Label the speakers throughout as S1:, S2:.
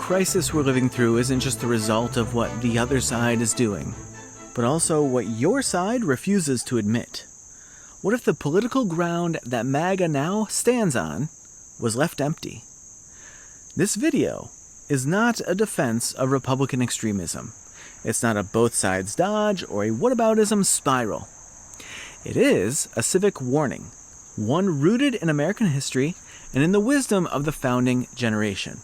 S1: crisis we're living through isn't just the result of what the other side is doing, but also what your side refuses to admit. What if the political ground that MAGA now stands on was left empty? This video is not a defense of Republican extremism. It's not a both sides dodge or a whataboutism spiral. It is a civic warning, one rooted in American history and in the wisdom of the founding generation.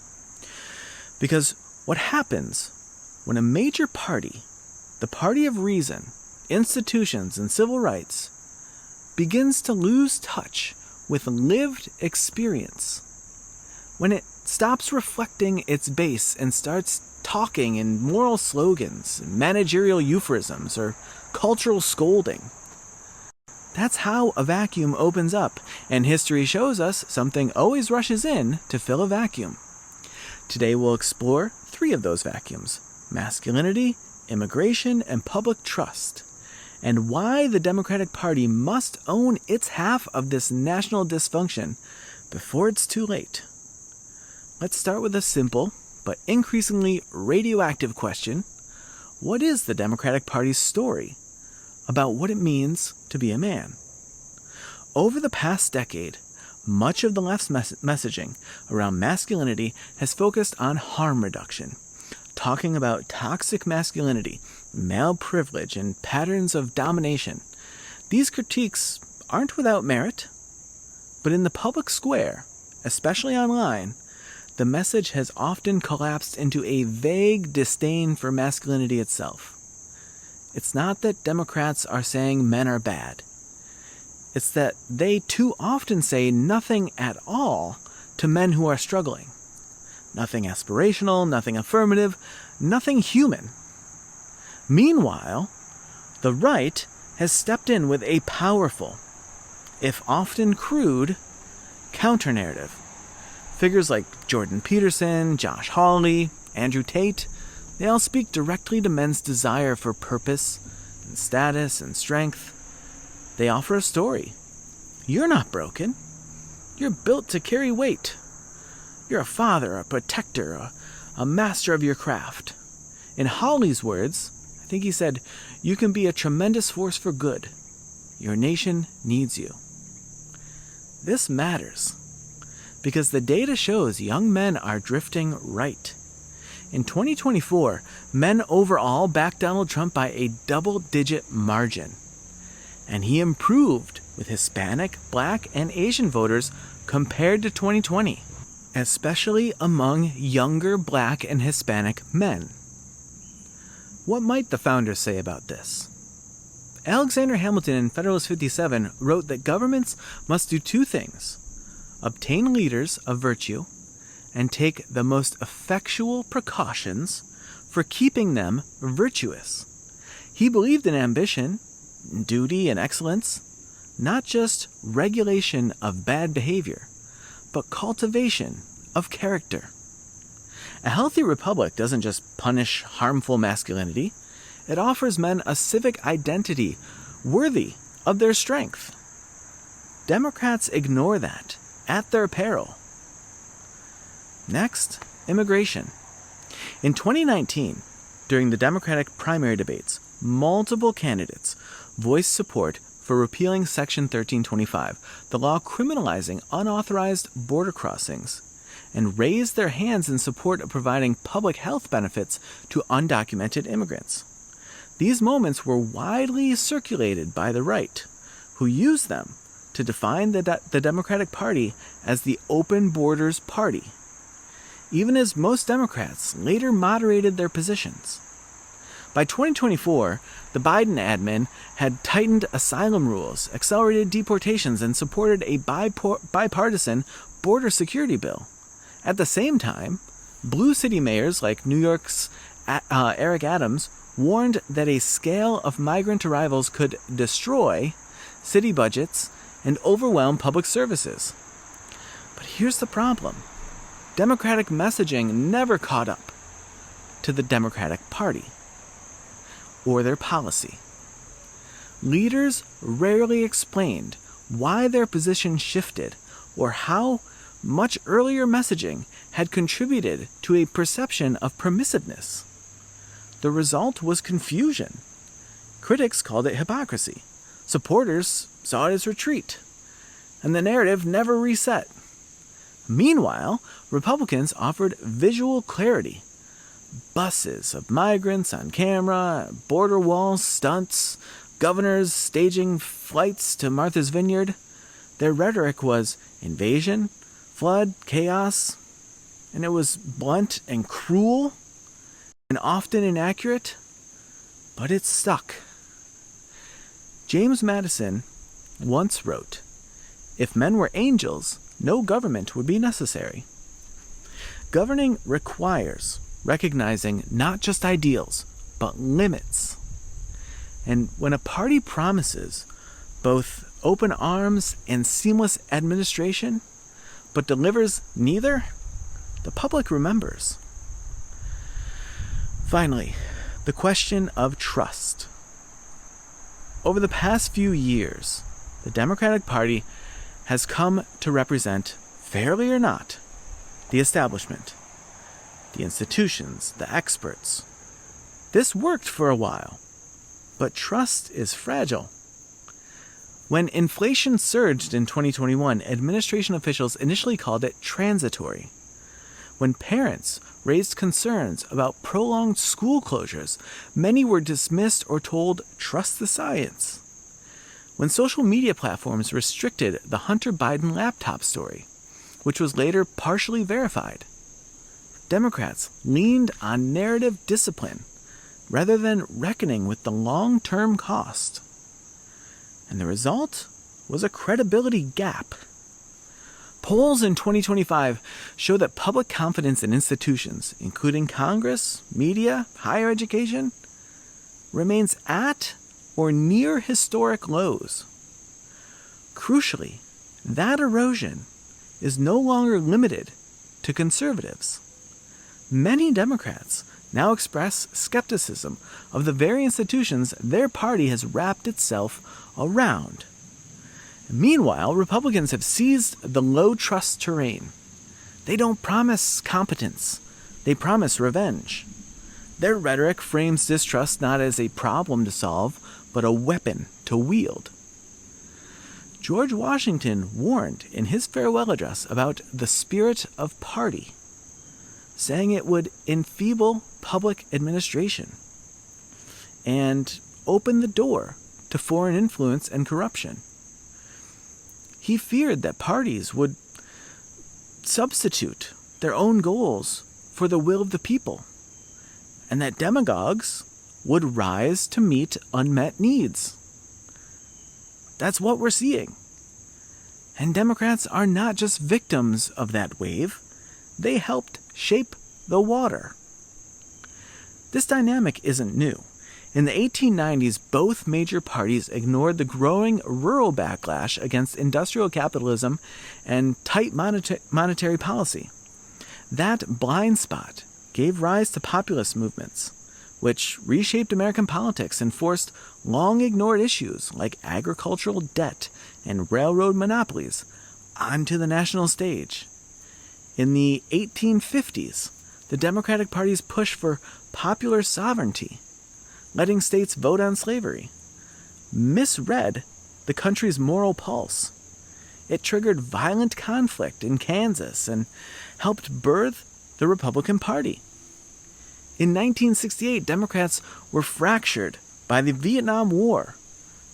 S1: Because what happens when a major party, the party of reason, institutions, and civil rights, begins to lose touch with lived experience, when it stops reflecting its base and starts talking in moral slogans, managerial euphemisms, or cultural scolding. That's how a vacuum opens up, and history shows us something always rushes in to fill a vacuum. Today we'll explore 3 of those vacuums: masculinity, immigration, and public trust, and why the Democratic Party must own its half of this national dysfunction before it's too late. Let's start with a simple, but increasingly radioactive question. What is the Democratic Party's story about what it means to be a man? Over the past decade, much of the left's messaging around masculinity has focused on harm reduction, talking about toxic masculinity, male privilege, and patterns of domination. These critiques aren't without merit, but in the public square, especially online, the message has often collapsed into a vague disdain for masculinity itself. It's not that Democrats are saying men are bad. It's that they too often say nothing at all to men who are struggling. Nothing aspirational, nothing affirmative, nothing human. Meanwhile, the right has stepped in with a powerful, if often crude, counter-narrative. Figures like Jordan Peterson, Josh Hawley, Andrew Tate, they all speak directly to men's desire for purpose and status and strength. They offer a story. You're not broken. You're built to carry weight. You're a father, a protector, a master of your craft. In Hawley's words, I think he said, "You can be a tremendous force for good. Your nation needs you." This matters, because the data shows young men are drifting right. In 2024, men overall backed Donald Trump by a double-digit margin. And he improved with Hispanic, Black, and Asian voters compared to 2020, especially among younger Black and Hispanic men. What might the founders say about this? Alexander Hamilton in Federalist 57 wrote that governments must do 2 things: obtain leaders of virtue, and take the most effectual precautions for keeping them virtuous. He believed in ambition, duty, and excellence, not just regulation of bad behavior, but cultivation of character. A healthy republic doesn't just punish harmful masculinity, it offers men a civic identity worthy of their strength. Democrats ignore that at their peril. Next, immigration. In 2019, during the Democratic primary debates, multiple candidates voiced support for repealing Section 1325, the law criminalizing unauthorized border crossings, and raised their hands in support of providing public health benefits to undocumented immigrants. These moments were widely circulated by the right, who used them to define the Democratic Party as the open borders party, even as most Democrats later moderated their positions. By 2024, the Biden admin had tightened asylum rules, accelerated deportations, and supported a bipartisan border security bill. At the same time, blue city mayors like New York's Eric Adams warned that a scale of migrant arrivals could destroy city budgets and overwhelm public services. But here's the problem. Democratic messaging never caught up to the Democratic Party or their policy. Leaders rarely explained why their position shifted or how much earlier messaging had contributed to a perception of permissiveness. The result was confusion. Critics called it hypocrisy. Supporters saw it as retreat. And the narrative never reset. Meanwhile, Republicans offered visual clarity. Buses of migrants on camera, border wall stunts, governors staging flights to Martha's Vineyard. Their rhetoric was invasion, flood, chaos, and it was blunt and cruel and often inaccurate, but it stuck. James Madison once wrote, "If men were angels, no government would be necessary." Governing requires recognizing not just ideals, but limits. And when a party promises both open arms and seamless administration, but delivers neither, the public remembers. Finally, the question of trust. Over the past few years, the Democratic Party has come to represent, fairly or not, the establishment, the institutions, the experts. This worked for a while, but trust is fragile. When inflation surged in 2021, administration officials initially called it transitory. When parents raised concerns about prolonged school closures, many were dismissed or told, "Trust the science." When social media platforms restricted the Hunter Biden laptop story, which was later partially verified, Democrats leaned on narrative discipline rather than reckoning with the long-term cost. And the result was a credibility gap. Polls in 2025 show that public confidence in institutions, including Congress, media, higher education, remains at or near historic lows. Crucially, that erosion is no longer limited to conservatives. Many Democrats now express skepticism of the very institutions their party has wrapped itself around. Meanwhile, Republicans have seized the low-trust terrain. They don't promise competence. They promise revenge. Their rhetoric frames distrust not as a problem to solve, but a weapon to wield. George Washington warned in his farewell address about the spirit of party, saying it would enfeeble public administration and open the door to foreign influence and corruption. He feared that parties would substitute their own goals for the will of the people, and that demagogues would rise to meet unmet needs. That's what we're seeing. And Democrats are not just victims of that wave, they helped shape the water. This dynamic isn't new. In the 1890s, both major parties ignored the growing rural backlash against industrial capitalism and tight monetary policy. That blind spot gave rise to populist movements, which reshaped American politics and forced long-ignored issues like agricultural debt and railroad monopolies onto the national stage. In the 1850s, the Democratic Party's push for popular sovereignty, letting states vote on slavery, misread the country's moral pulse. It triggered violent conflict in Kansas and helped birth the Republican Party. In 1968, Democrats were fractured by the Vietnam War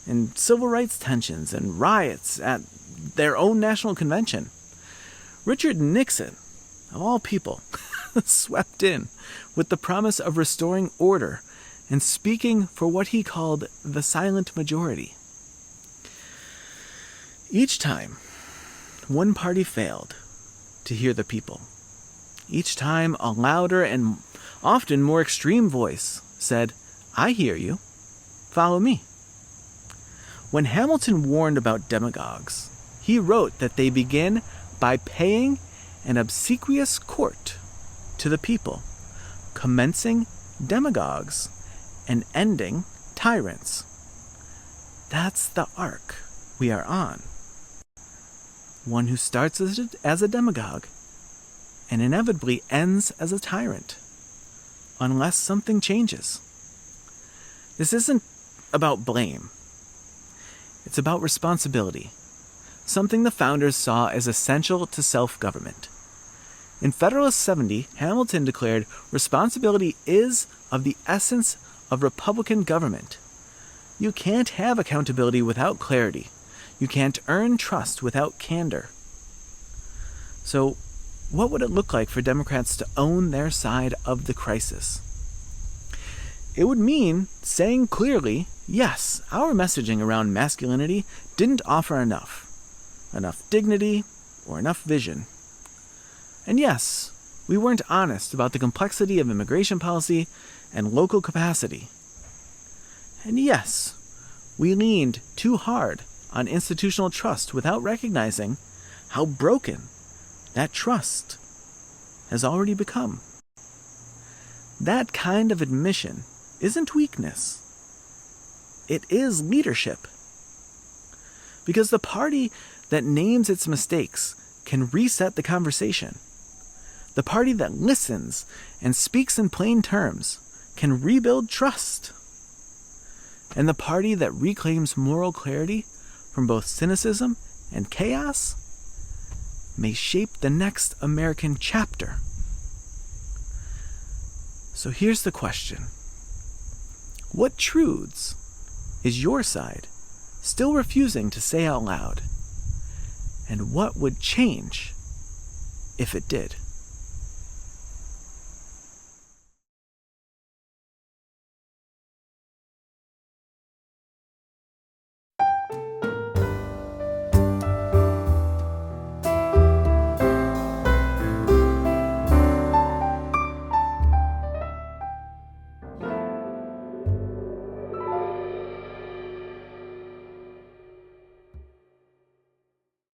S1: and civil rights tensions and riots at their own national convention. Richard Nixon, of all people, swept in with the promise of restoring order and speaking for what he called the silent majority. Each time, one party failed to hear the people. Each time, a louder and often more extreme voice said, "I hear you. Follow me." When Hamilton warned about demagogues, he wrote that they begin by paying an obsequious court to the people, commencing demagogues and ending tyrants. That's the arc we are on. One who starts as a demagogue and inevitably ends as a tyrant, unless something changes. This isn't about blame. It's about responsibility, something the founders saw as essential to self-government. In Federalist 70, Hamilton declared, "Responsibility is of the essence of Republican government. You can't have accountability without clarity. You can't earn trust without candor." So, what would it look like for Democrats to own their side of the crisis? It would mean saying clearly, yes, our messaging around masculinity didn't offer enough dignity, or enough vision. And yes, we weren't honest about the complexity of immigration policy and local capacity. And yes, we leaned too hard on institutional trust without recognizing how broken that trust has already become. That kind of admission isn't weakness. It is leadership. Because the party that names its mistakes can reset the conversation. The party that listens and speaks in plain terms can rebuild trust. And the party that reclaims moral clarity from both cynicism and chaos may shape the next American chapter. So here's the question. What truths is your side still refusing to say out loud? And what would change if it did?